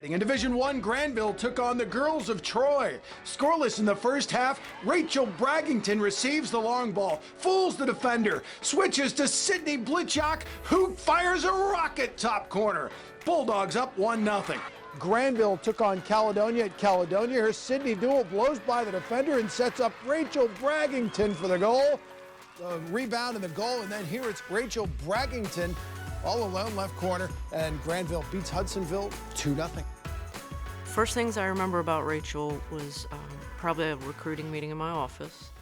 In Division I, Granville took on the girls of Troy. Scoreless in the first half, Rachael Braginton receives the long ball, fools the defender, switches to Sydney Blitchak, who fires a rocket top corner. Bulldogs up 1-0. Granville took on Caledonia at Caledonia. Her Sydney duel blows by the defender and sets up Rachael Braginton for the goal. Rebound and the goal, and then here it's Rachael Braginton all alone left corner, and Granville beats Hudsonville 2-0. First things I remember about Rachael was probably a recruiting meeting in my office.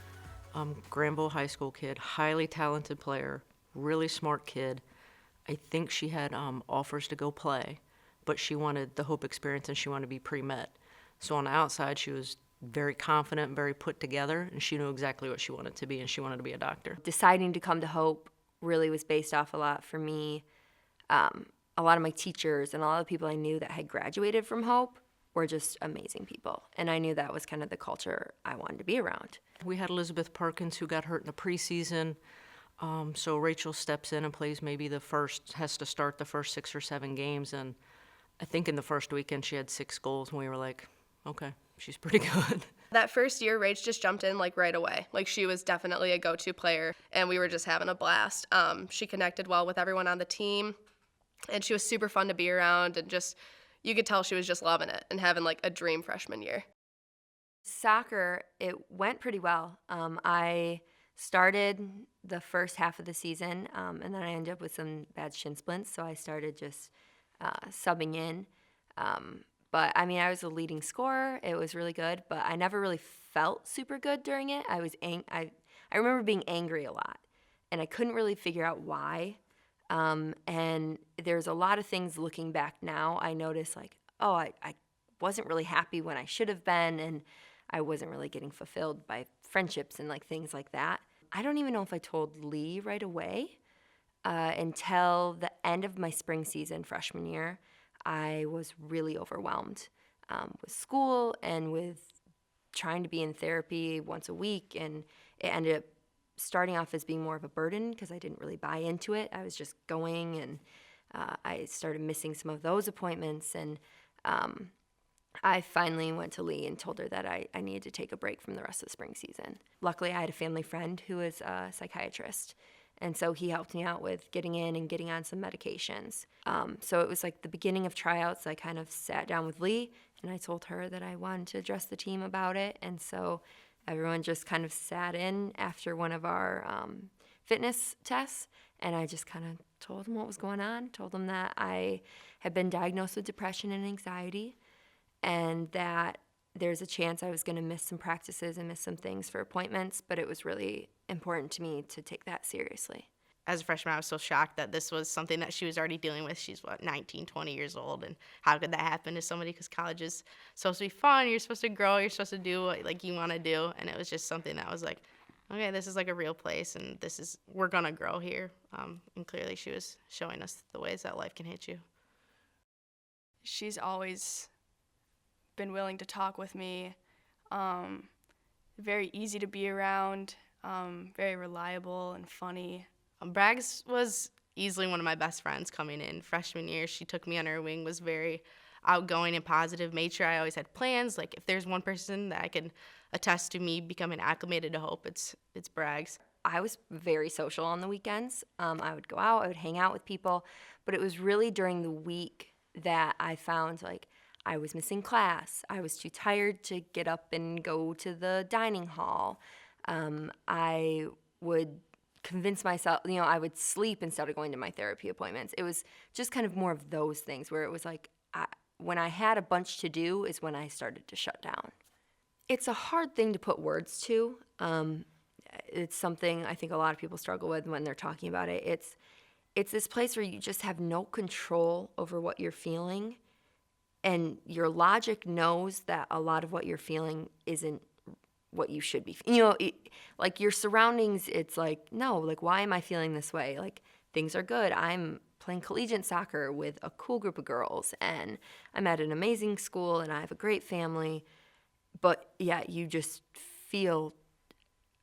Granville high school kid, highly talented player, really smart kid. I think she had offers to go play, but she wanted the Hope experience and she wanted to be pre-med. So on the outside, she was very confident, very put together, and she knew exactly what she wanted to be, and she wanted to be a doctor. Deciding to come to Hope really was based off a lot for me. A lot of my teachers and a lot of the people I knew that had graduated from Hope were just amazing people, and I knew that was kind of the culture I wanted to be around. We had Elizabeth Perkins, who got hurt in the preseason, so Rachael steps in and plays has to start the first 6 or 7 games, and I think in the first weekend she had 6 goals, and we were like, okay, she's pretty good. That first year, Rach just jumped in like right away. Like she was definitely a go-to player, and we were just having a blast. She connected well with everyone on the team, and she was super fun to be around, and just you could tell she was just loving it and having like a dream freshman year. Soccer, it went pretty well. I started the first half of the season, and then I ended up with some bad shin splints, so I started just subbing in. But I mean, I was a leading scorer. It was really good, but I never really felt super good during it. I remember being angry a lot, and I couldn't really figure out why. And there's a lot of things looking back now. I noticed like, oh, I wasn't really happy when I should have been, and I wasn't really getting fulfilled by friendships and like things like that. I don't even know if I told Lee right away until the end of my spring season freshman year. I was really overwhelmed with school and with trying to be in therapy once a week, and it ended up starting off as being more of a burden because I didn't really buy into it. I was just going, and I started missing some of those appointments, and I finally went to Lee and told her that I needed to take a break from the rest of the spring season. Luckily, I had a family friend who is a psychiatrist, and so he helped me out with getting in and getting on some medications. So it was like the beginning of tryouts. I kind of sat down with Lee, and I told her that I wanted to address the team about it, and so everyone just kind of sat in after one of our fitness tests, and I just kind of told them what was going on, told them that I had been diagnosed with depression and anxiety, and that there's a chance I was going to miss some practices and miss some things for appointments, but it was really important to me to take that seriously. As a freshman, I was so shocked that this was something that she was already dealing with. She's, 19, 20 years old, and how could that happen to somebody? Because college is supposed to be fun. You're supposed to grow. You're supposed to do what, like, you want to do, and it was just something that was like, okay, this is like a real place, and we're going to grow here. And clearly she was showing us the ways that life can hit you. She's always been willing to talk with me, very easy to be around, very reliable and funny. Braggs was easily one of my best friends coming in. Freshman year, she took me under her wing, was very outgoing and positive, made sure I always had plans. Like, if there's one person that I can attest to me becoming acclimated to Hope, it's Braggs. I was very social on the weekends. I would go out, I would hang out with people, but it was really during the week that I found, like, I was missing class. I was too tired to get up and go to the dining hall. I would convince myself, I would sleep instead of going to my therapy appointments. It was just kind of more of those things where it was like, when I had a bunch to do is when I started to shut down. It's a hard thing to put words to. It's something I think a lot of people struggle with when they're talking about it. It's this place where you just have no control over what you're feeling, and your logic knows that a lot of what you're feeling isn't what you should be. Like your surroundings, it's like, no, like, why am I feeling this way? Like, things are good. I'm playing collegiate soccer with a cool group of girls, and I'm at an amazing school, and I have a great family. But yeah, you just feel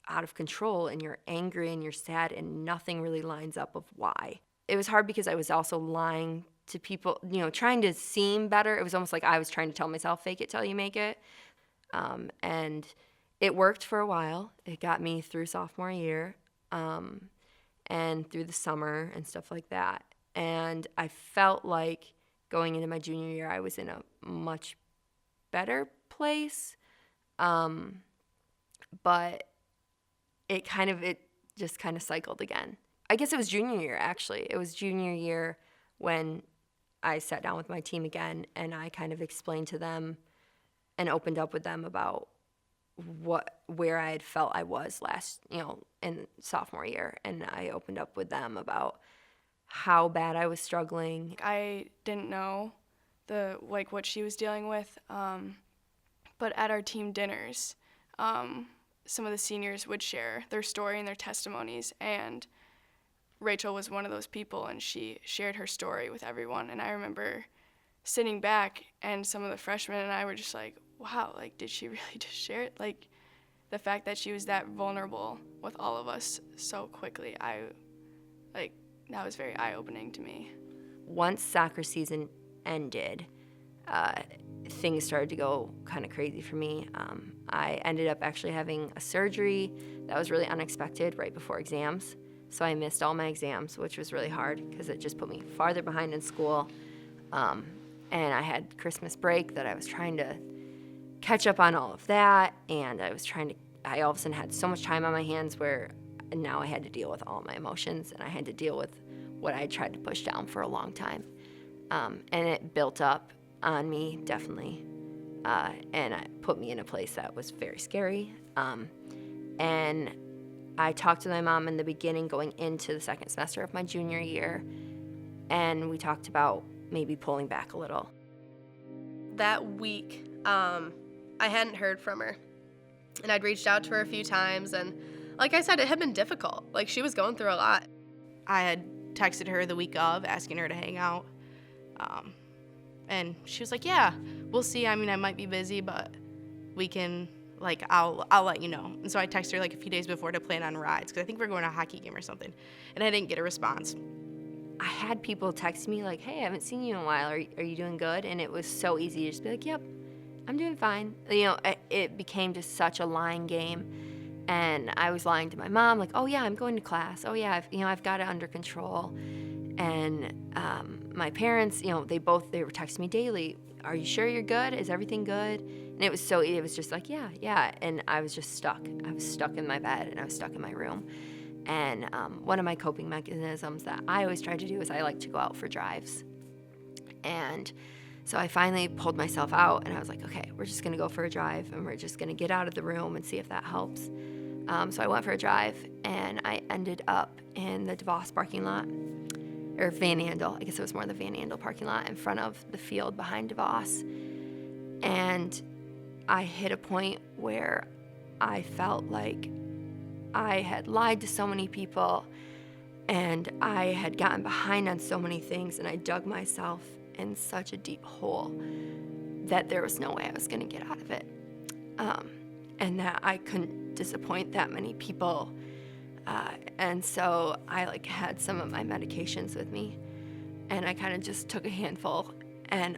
out of control, and you're angry and you're sad, and nothing really lines up of why. It was hard because I was also lying to people, trying to seem better. It was almost like I was trying to tell myself, fake it till you make it. And it worked for a while. It got me through sophomore year and through the summer and stuff like that. And I felt like going into my junior year, I was in a much better place. But it just kind of cycled again. I guess it was junior year, actually. It was junior year when I sat down with my team again, and I kind of explained to them and opened up with them about where I had felt I was in sophomore year. And I opened up with them about how bad I was struggling. I didn't know what she was dealing with, but at our team dinners, some of the seniors would share their story and their testimonies, and Rachael was one of those people, and she shared her story with everyone. And I remember sitting back, and some of the freshmen and I were just like, wow, did she really just share it? The fact that she was that vulnerable with all of us so quickly, that was very eye-opening to me. Once soccer season ended, things started to go kind of crazy for me. I ended up actually having a surgery that was really unexpected right before exams. So I missed all my exams, which was really hard because it just put me farther behind in school. And I had Christmas break that I was trying to catch up on all of that. And I all of a sudden had so much time on my hands where now I had to deal with all my emotions, and I had to deal with what I tried to push down for a long time. And it built up on me, definitely. And it put me in a place that was very scary. And I talked to my mom in the beginning going into the second semester of my junior year, and we talked about maybe pulling back a little. That week, I hadn't heard from her, and I'd reached out to her a few times, and like I said, it had been difficult. She was going through a lot. I had texted her the week of asking her to hang out, and she was like, yeah, we'll see. I mean, I might be busy, but we can, I'll let you know. And so I texted her a few days before to plan on rides, because I think we're going to a hockey game or something, and I didn't get a response. I had people text me hey, I haven't seen you in a while. Are you doing good? And it was so easy to just be like, yep, I'm doing fine. It became just such a lying game, and I was lying to my mom, oh yeah, I'm going to class. Oh yeah, I've got it under control. And my parents, they were texting me daily. Are you sure you're good? Is everything good? And it was just yeah. And I was just stuck. I was stuck in my bed, and I was stuck in my room. And one of my coping mechanisms that I always try to do is I like to go out for drives. And so I finally pulled myself out, and I was like, okay, we're just going to go for a drive, and we're just going to get out of the room and see if that helps. So I went for a drive, and I ended up in the DeVos parking lot, or Van Andel. I guess it was more the Van Andel parking lot in front of the field behind DeVos. And I hit a point where I felt like I had lied to so many people, and I had gotten behind on so many things, and I dug myself in such a deep hole that there was no way I was going to get out of it. And that I couldn't disappoint that many people. And so I had some of my medications with me, and I kind of just took a handful, and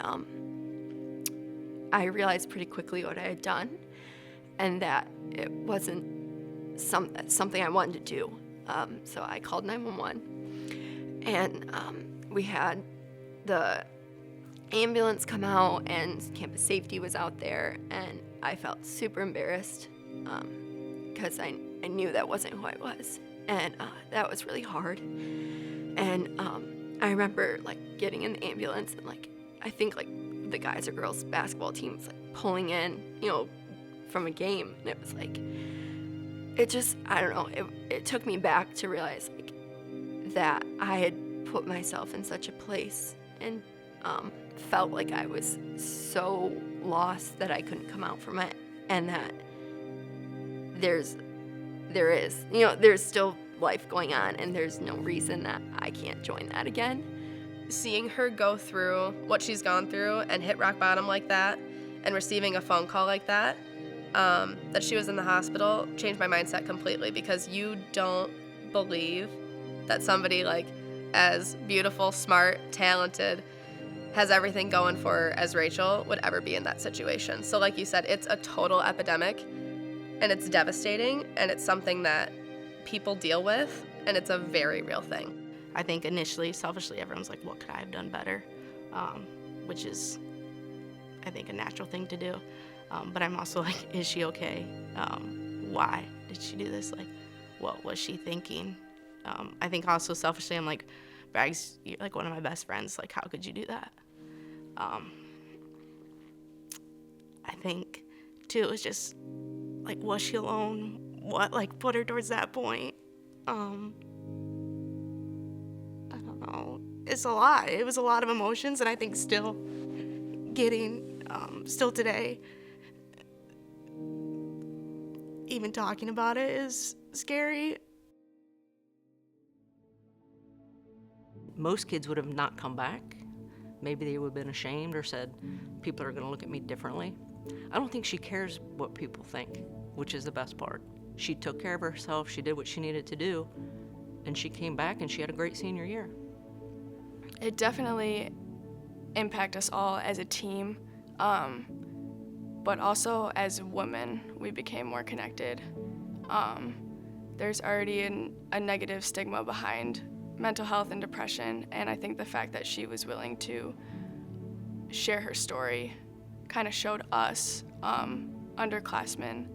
I realized pretty quickly what I had done, and that it wasn't something I wanted to do. So I called 911, and we had the ambulance come out, and campus safety was out there, and I felt super embarrassed because I knew that wasn't who I was, and that was really hard. And I remember getting in the ambulance, and I think the guys or girls basketball team was pulling in, from a game, and it was it just, I don't know, it took me back to realize that I had put myself in such a place, and felt like I was so lost that I couldn't come out from it, and that there's still life going on, and there's no reason that I can't join that again. Seeing her go through what she's gone through and hit rock bottom like that, and receiving a phone call like that, that she was in the hospital, changed my mindset completely, because you don't believe that somebody as beautiful, smart, talented, has everything going for her as Rachael would ever be in that situation. So like you said, it's a total epidemic, and it's devastating, and it's something that people deal with, and it's a very real thing. I think initially, selfishly, everyone's like, what could I have done better? Which is, I think, a natural thing to do. But I'm also like, is she okay? Why did she do this? Like, what was she thinking? I think also selfishly, I'm like, Brags, you're like one of my best friends. Like, how could you do that? I think, too, it's just, like, was she alone? What, like, put her towards that point? I don't know. It's a lot. It was a lot of emotions, and I think still getting, still today, even talking about it is scary. Most kids would have not come back. Maybe they would have been ashamed or said, people are going to look at me differently. I don't think she cares what people think, which is the best part. She took care of herself, she did what she needed to do, and she came back and she had a great senior year. It definitely impacted us all as a team, but also as women, we became more connected. There's already a negative stigma behind mental health and depression, and I think the fact that she was willing to share her story kind of showed us, underclassmen,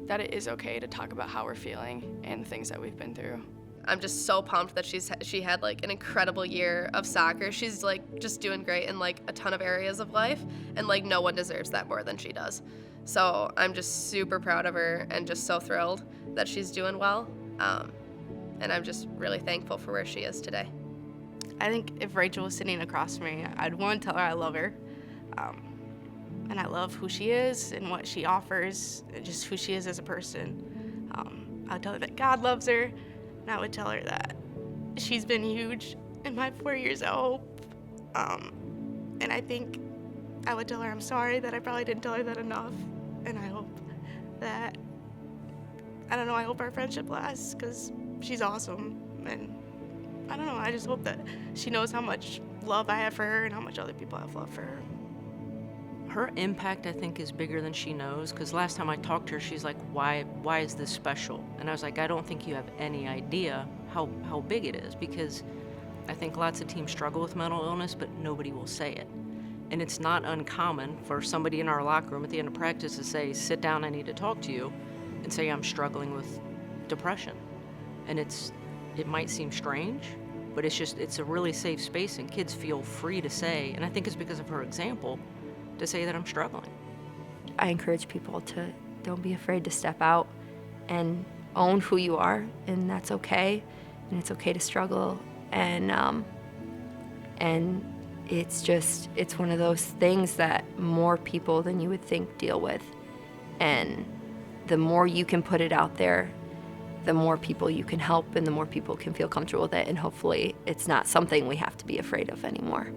that it is okay to talk about how we're feeling and the things that we've been through. I'm just so pumped that she had like an incredible year of soccer. She's like just doing great in like a ton of areas of life, and like no one deserves that more than she does. So I'm just super proud of her and just so thrilled that she's doing well. And I'm just really thankful for where she is today. I think if Rachael was sitting across from me, I'd want to tell her I love her. And I love who she is and what she offers, and just who she is as a person. I would tell her that God loves her, and I would tell her that she's been huge in my 4 years at Hope. And I think I would tell her I'm sorry that I probably didn't tell her that enough. And I hope that, I don't know, I hope our friendship lasts, because she's awesome. And I don't know, I just hope that she knows how much love I have for her and how much other people have love for her. Her impact, I think, is bigger than she knows, because last time I talked to her, she's like, why is this special? And I was like, I don't think you have any idea how big it is, because I think lots of teams struggle with mental illness, but nobody will say it. And it's not uncommon for somebody in our locker room at the end of practice to say, sit down, I need to talk to you, and say, I'm struggling with depression. And it might seem strange, but it's a really safe space, and kids feel free to say, and I think it's because of her example, to say that I'm struggling. I encourage people to don't be afraid to step out and own who you are, and that's okay, and it's okay to struggle, and it's one of those things that more people than you would think deal with, and the more you can put it out there, the more people you can help, and the more people can feel comfortable with it, and hopefully it's not something we have to be afraid of anymore.